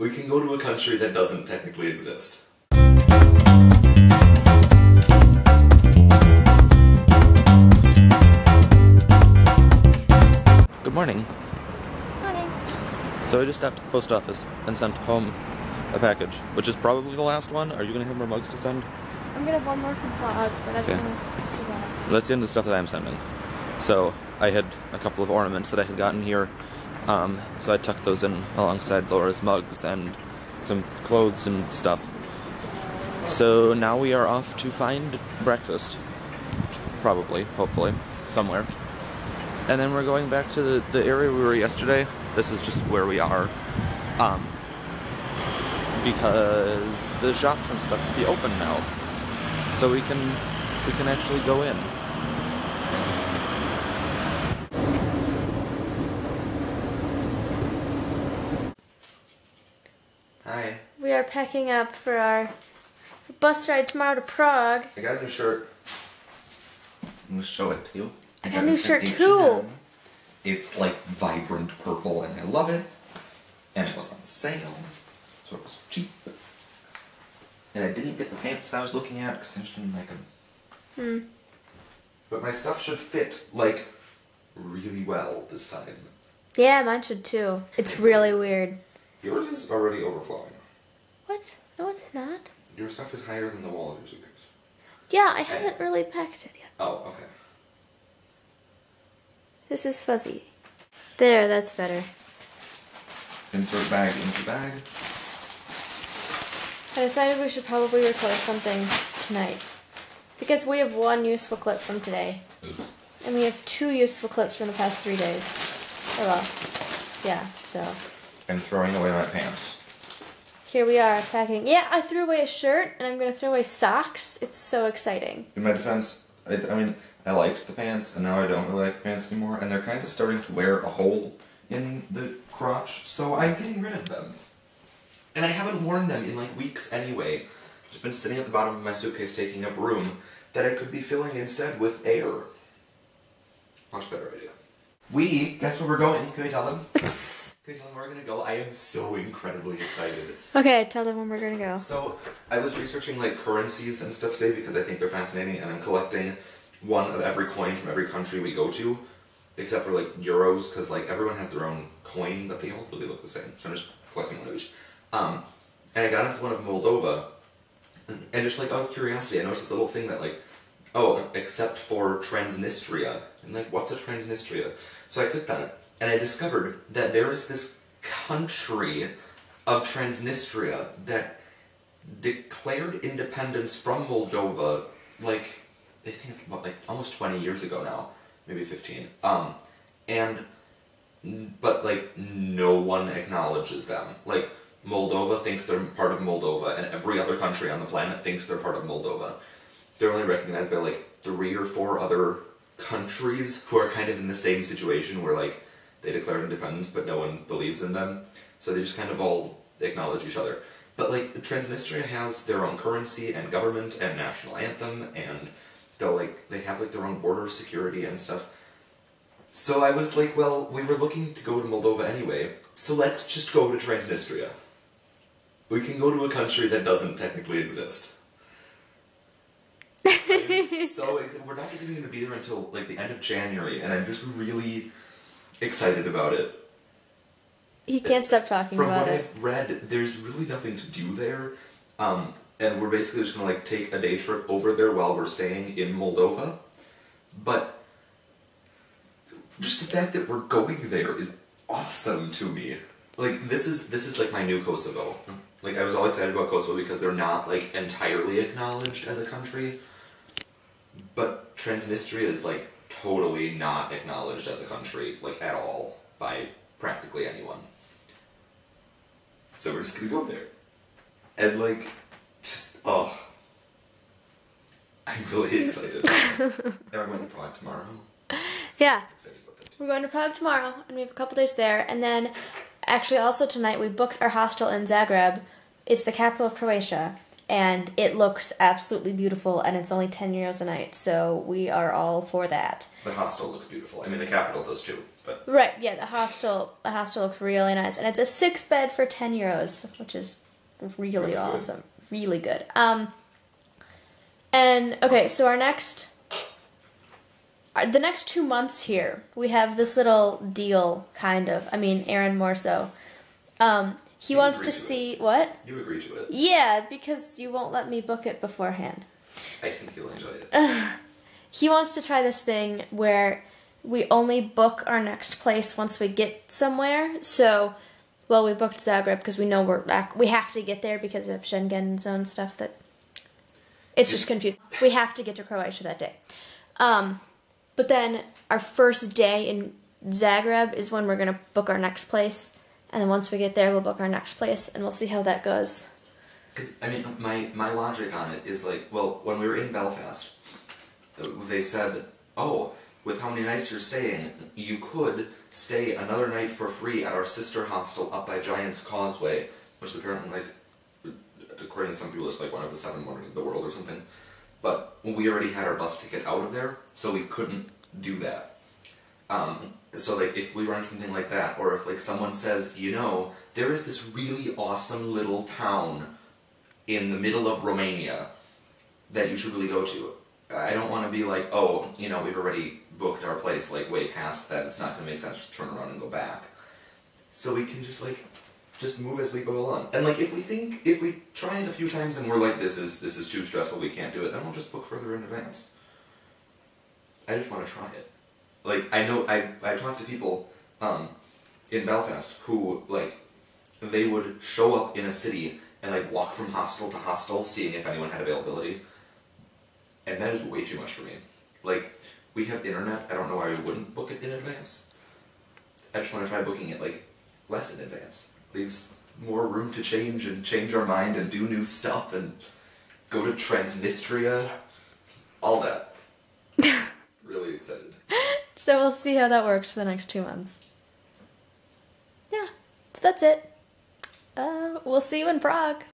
We can go to a country that doesn't technically exist. Good morning. Morning. So I just stopped at the post office and sent home a package, which is probably the last one. Are you going to have more mugs to send? I'm going to have one more from Prague, but I don't know do that. That's the end of the stuff that I'm sending. So I had a couple of ornaments that I had gotten here, so I tucked those in alongside Laura's mugs and some clothes and stuff. So now we are off to find breakfast. Probably, hopefully, somewhere. And then we're going back to the area we were yesterday. This is just where we are. Because the shops and stuff will be open now. So we can actually go in. Hi. We are packing up for our bus ride tomorrow to Prague. I got a new shirt. I'm gonna show it to you. I got a new shirt too. It's like vibrant purple and I love it. And it was on sale, so it was cheap. And I didn't get the pants that I was looking at because I just didn't like them. But my stuff should fit, like, really well this time. Yeah, mine should too. It's really weird. Yours is already overflowing. What? No, it's not. Your stuff is higher than the wall of your suitcase. Yeah, I haven't really packed it yet. Oh, okay. This is fuzzy. There, that's better. Insert bag into bag. I decided we should probably record something tonight. Because we have one useful clip from today. Oops. And we have 2 useful clips from the past 3 days. Oh well. Yeah, so. I'm throwing away my pants. Here we are packing. Yeah, I threw away a shirt and I'm going to throw away socks. It's so exciting. In my defense, I mean, I liked the pants and now I don't really like the pants anymore. And they're kind of starting to wear a hole in the crotch, so I'm getting rid of them. And I haven't worn them in like weeks anyway. Just been sitting at the bottom of my suitcase taking up room that I could be filling instead with air. Much better idea. Guess where we're going? Can we tell them? Can we tell them where we're gonna go? I am so incredibly excited. Okay, tell them when we're gonna go. So, I was researching like currencies and stuff today because I think they're fascinating and I'm collecting one of every coin from every country we go to. Except for like euros, because like everyone has their own coin, but they all really look the same. So I'm just collecting one of each. And I got into one of Moldova, and just like out of curiosity, I noticed this little thing that like, oh, except for Transnistria. And like, what's a Transnistria? So I clicked on it, and I discovered that there is this country of Transnistria that declared independence from Moldova, like, I think it's about like almost 20 years ago now. Maybe 15. But like, no one acknowledges them. Like, Moldova thinks they're part of Moldova, and every other country on the planet thinks they're part of Moldova. They're only recognized by like 3 or 4 other countries who are kind of in the same situation where like, they declared independence but no one believes in them. So they just kind of all acknowledge each other. But like, Transnistria has their own currency and government and national anthem, and they have like their own border security and stuff. So I was like, well, we were looking to go to Moldova anyway, so let's just go to Transnistria. We can go to a country that doesn't technically exist. So we're not even going to be there until like the end of January, and I'm just really excited about it. He can't stop talking about it. From what I've read, there's really nothing to do there. And we're basically just gonna like take a day trip over there while we're staying in Moldova. But just the fact that we're going there is awesome to me. Like, this is like my new Kosovo. Like, I was all excited about Kosovo because they're not like entirely acknowledged as a country. But Transnistria is like totally not acknowledged as a country, like at all, by practically anyone. So we're just gonna go there. And like, just, oh. I'm really excited. And we're going to Prague tomorrow. Yeah. We're going to Prague tomorrow, and we have a couple days there. And then, actually also tonight, we booked our hostel in Zagreb. It's the capital of Croatia. And it looks absolutely beautiful, and it's only 10 euros a night. So we are all for that. The hostel looks beautiful. I mean, the capital does too. But right, yeah, the hostel looks really nice, and it's a 6-bed for €10, which is really awesome, really good. And okay, so the next 2 months here, we have this little deal, kind of. I mean, Aaron more so. He wants to see what? You agree to it. Yeah, because you won't let me book it beforehand. I think you'll enjoy it. He wants to try this thing where we only book our next place once we get somewhere. So, well, we booked Zagreb because we know we have to get there because of Schengen zone stuff. That it's just confusing. We have to get to Croatia that day. But then our first day in Zagreb is when we're gonna book our next place, and then once we get there, we'll book our next place, and we'll see how that goes. Because, I mean, my logic on it is like, well, when we were in Belfast, they said, oh, with how many nights you're staying, you could stay another night for free at our sister hostel up by Giant's Causeway, which is apparently, like, according to some people, it's like one of the 7 wonders of the world or something. But we already had our bus ticket out of there, so we couldn't do that. So, like, if we run something like that, or if, like, someone says, you know, there is this really awesome little town in the middle of Romania that you should really go to. I don't want to be like, oh, you know, we've already booked our place, like, way past that, it's not going to make sense to turn around and go back. So we can just, like, just move as we go along. And, like, if we try it a few times and we're like, this is too stressful, we can't do it, then we'll just book further in advance. I just want to try it. Like, I know, I talked to people, in Belfast who, like, they would show up in a city and, like, walk from hostel to hostel, seeing if anyone had availability. And that is way too much for me. Like, we have internet, I don't know why we wouldn't book it in advance. I just want to try booking it, like, less in advance. Leaves more room to change and change our mind and do new stuff and go to Transnistria. All that. Really excited. So we'll see how that works for the next 2 months. Yeah, so that's it. We'll see you in Prague.